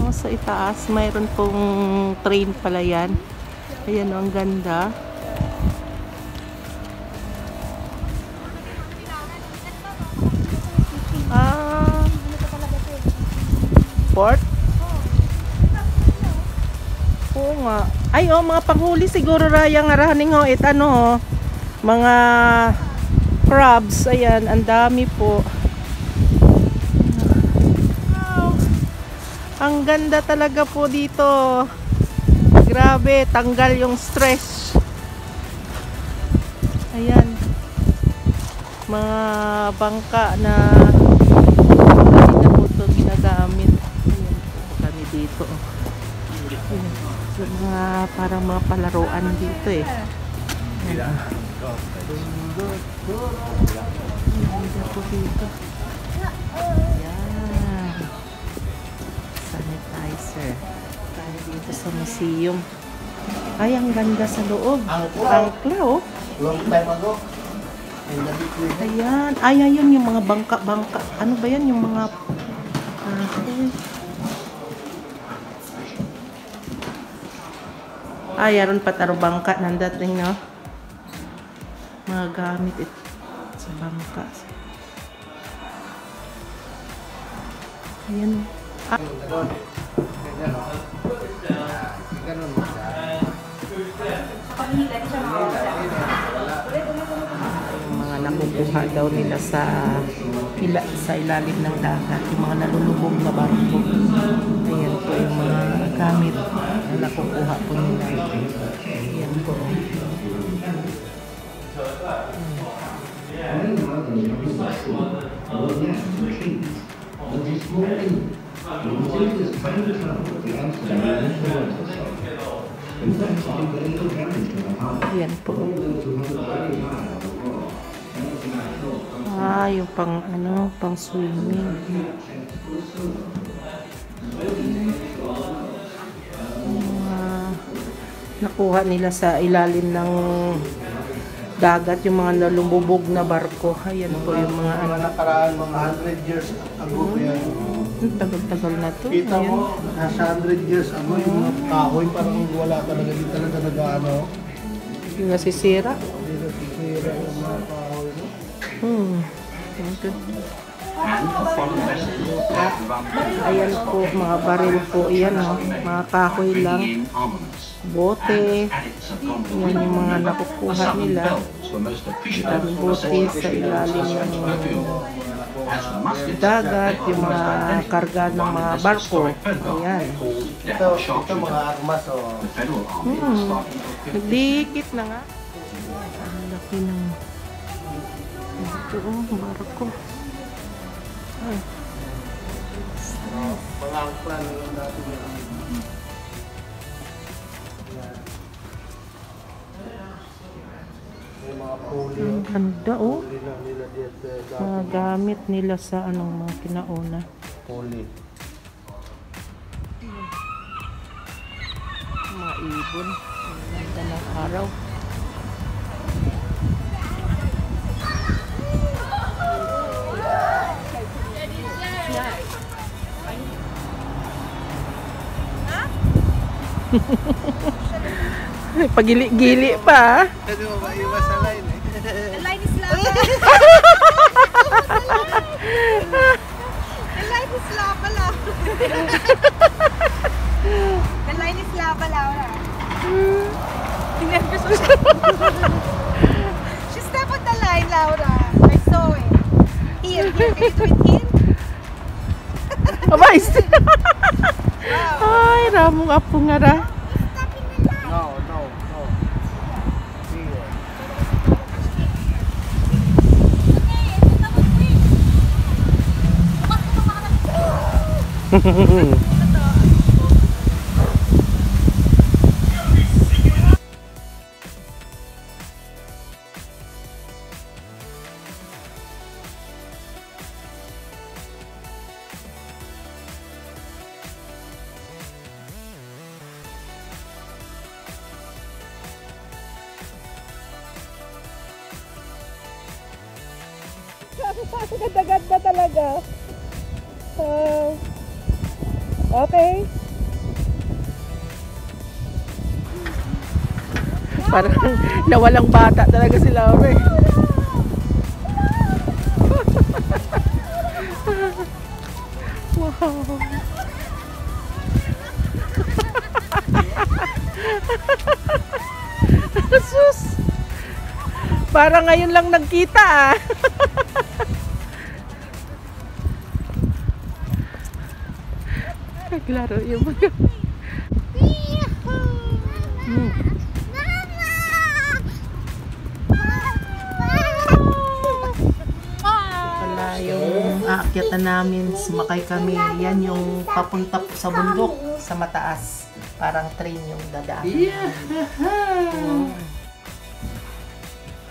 sa itaas, mayroon pong train pala yan. Ayan, ang ganda. Port? Oo nga. Ay, mga panghuli siguro raya nga rahaning ho. Mga crabs. Ayan, ang dami po. Wow. Ang ganda talaga po dito. Grabe, tanggal yung stress. Ayan. Mga bangka na hindi na po ito ginagamit. Ayan po kami dito. Ayan. So, parang mga palaruan dito eh. Ayan. Ayan po dito. Ayan. Sanitizer. Tayo dito sa museum. Ay, ang ganda sa loob. Angkla, oh. Long time ago. Ayan. Ay, ayun yung mga bangka-bangka. Ano ba yan? Yung mga... ay, yaron pa taro bangka. Nandating, no? Mga gamit sa bangka. Ayan. Yung mga nakukuha daw nila sa ilalim ng dagat, yung mga nalulubog na barko. Ayan po yung mga gamit na nakukuha po nila. Ayan po. Ayan po. Yung pang swimming. Nakuha nila sa ilalim ng dagat, yung mga nalumubog na barko. Ayan po yung mga nakaraan, mga 100 years ago yan. Tagal-tagal na to. Kita mo, nasa 100 years ago, yung mga kahoy parang wala talaga, di talaga nag-ano. Yung nasisira. Hindi nasisira yung mga kahoy, no? Okay. Ayan po, mga baril po. Ayan, mga kahoy lang. Bote. Yan yung mga nakukuha nila. Ang bote sa ilalim ng dagat, yung mga karga ng mga barko. Ayan. Ito mga armas, Nagdikit na nga. Ang laki ng barko. Ay. Mga angklan lang natin yan. Ang ganda, oh. Mga gamit nila sa mga kinauna. Poli. Mga ibon. Ang ganda ng araw. Pagili-gili pa. Pwede mo ba iwas sa line eh? The line is lava. The line is lava, Laura. The line is lava, Laura. She stepped on the line, Laura. I saw it. Here. Can you do it here? Abay! Ay, ramong apo nga ra. No. Ganda-ganda talaga. Okay. Parang nawalang bata talaga si Laura eh. Wow. Sus! Parang ngayon lang nagkita ah. Naglaro yung mga. Wala yung aakyatan namin, sumakay kami. Yan yung papunta po sa bundok, sa mataas. Parang train yung dadaan.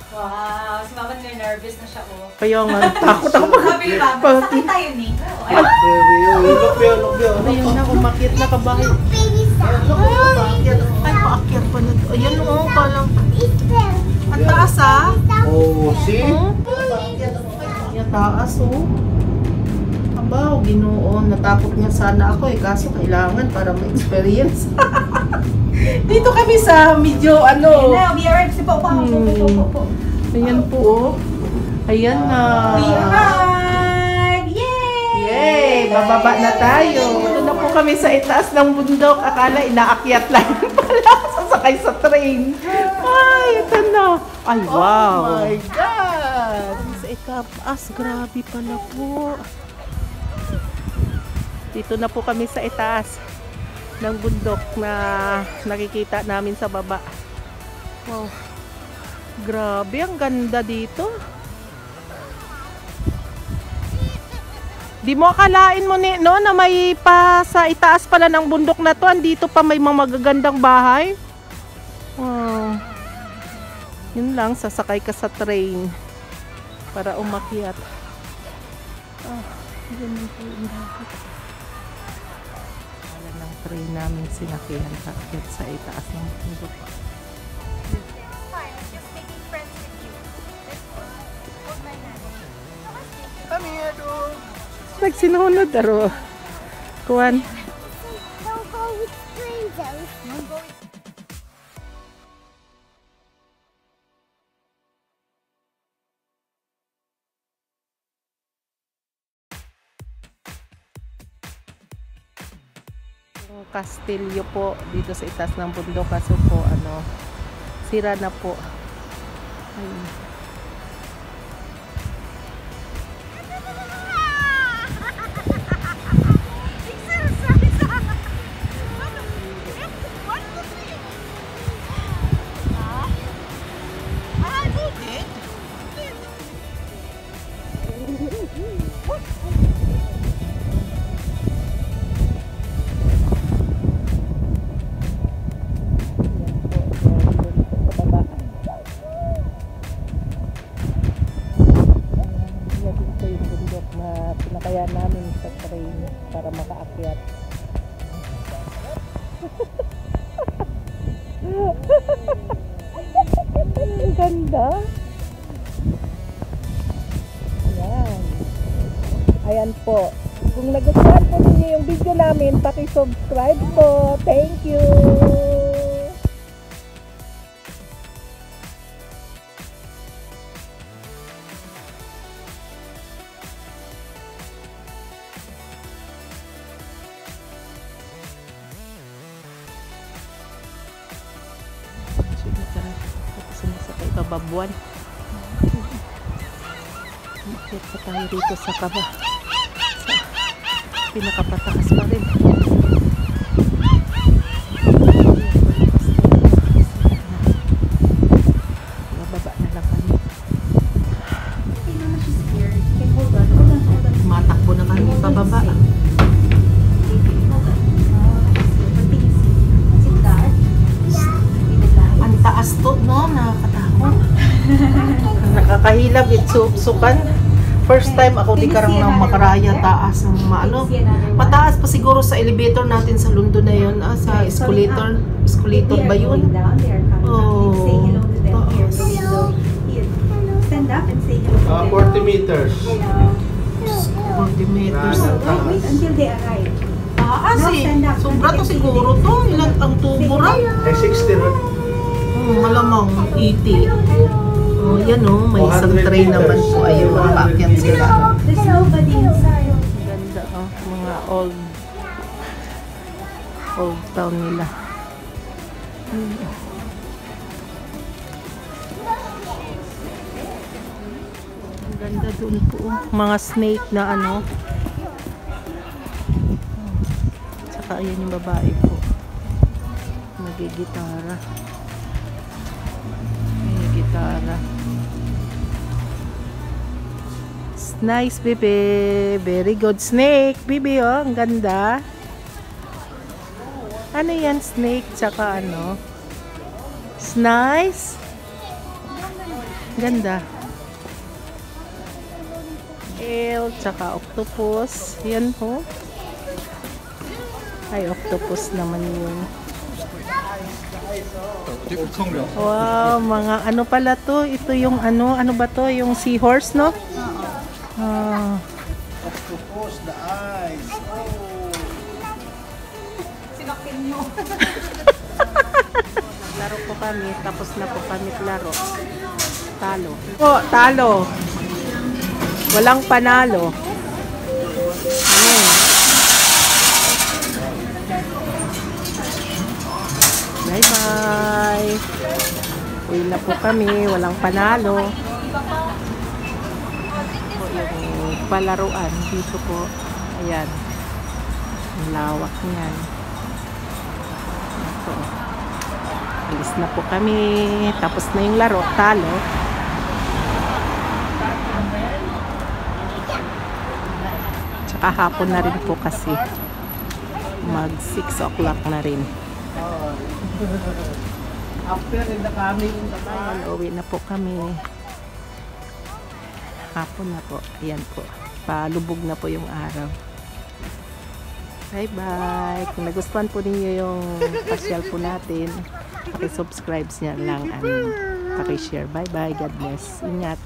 Wow, si Mama nervous na siya, oh. Kaya nga, takot ako. Sabi ni Mama, sakit tayo ni. Ayun na, umakyat na kabahay. Ay, paakyat pa na. Ayun o, palang. Ang taas ah. Oh, see? Ang taas oh. Abaw, Ginoo. Natakot nga sana ako eh. Kaso kailangan para ma-experience. Dito kami sa medyo ano. Ayan na, we arrived. Si po. Ayan po oh. Ayan na. We arrived! Yay! Yay! Bababa na tayo. Ito na po kami sa itaas ng bundok. Akala inaakyat lang pala. Sasakay sa train. Ay, ito na. Ay, wow. Oh my God! Sa itaas, grabe pala po. Dito na po kami sa itaas ng bundok na nakikita namin sa baba. Wow. Grabe, ang ganda dito. Di mo akalain mo no, na may pa sa itaas pala ng bundok na to, andito pa may mga magagandang bahay. Wow. Yun lang, sasakay ka sa train para umakyat. Yun po yung dapat. Wala ng train namin sinakihan kakyat sa itaas ng bundok. Fine, I'm just making friends with you. Let's hold my hand. Kami, ano? Nagsinunod daro. Kuwan. Don't go with strangers. Don't go with Yung kastilyo po dito sa itaas ng bundok, kaso po ano, sira na po. Ayun. Kaya namin sa train para makaakyat. Ang ganda. Ayan. Ayan po. Kung nagustuhan po ninyo yung video namin, paki-subscribe po. Thank you. Sumasakay kababuan. Umakyat pa tayo rito sa kaba. Sa pinakapataas pa rin. Bababa na lang kami. Matakbo na kami pababa. Ang taas to, no? Nakakatakot. Nakakahilab, itsukan. First time ako di karang nang makaraya taas ng maano. Mataas pa siguro sa elevator natin sa London na yun, sa escalator. Escalator ba yun? Oh, taas. Stand up and say hello. 40 meters. 40 meters. Wait until they arrive. Kasi, sobra to siguro to. Ilan ang tubo ra? Ay, 60 rin. Malamang 80. Oh, yan oh, may isang tray naman po. Ayun, makakyat sila. There's nobody inside. Ganda oh, mga old town nila. Ang ganda dun po. Mga snake na ano. Tsaka ayan yung babae po. Nagigitara. May gitara. Nice, bebe. Very good. Snake, bebe, oh. Ang ganda. Ano yan, snake? Tsaka ano? Nice. Ganda. Eel, tsaka octopus. Yan po. Ay, octopus naman yun. Wow, mga ano pala to? Ito yung ano ba to? Yung seahorse, no? Ah. Octopus, the eyes. Laro po kami, tapos na po kami laro. Talo. Oh, talo. Walang panalo. Ayan. Bye-bye. Uwi na po kami, walang panalo. Po yung palaruan dito po. Ayan. Ang lawak niyan. Ito. Alis na po kami. Tapos na yung laro. Talo. Tsaka hapon na rin po kasi. Mag 6 o'clock na rin. After in the coming, Ayan, uwi na po kami. Hapon na po. Ayan po. Palubog na po yung araw. Bye-bye. Kung nagustuhan po ninyo yung pasyal po natin, pakisubscribe niya lang and pakishare. Bye-bye. God bless. Ingat.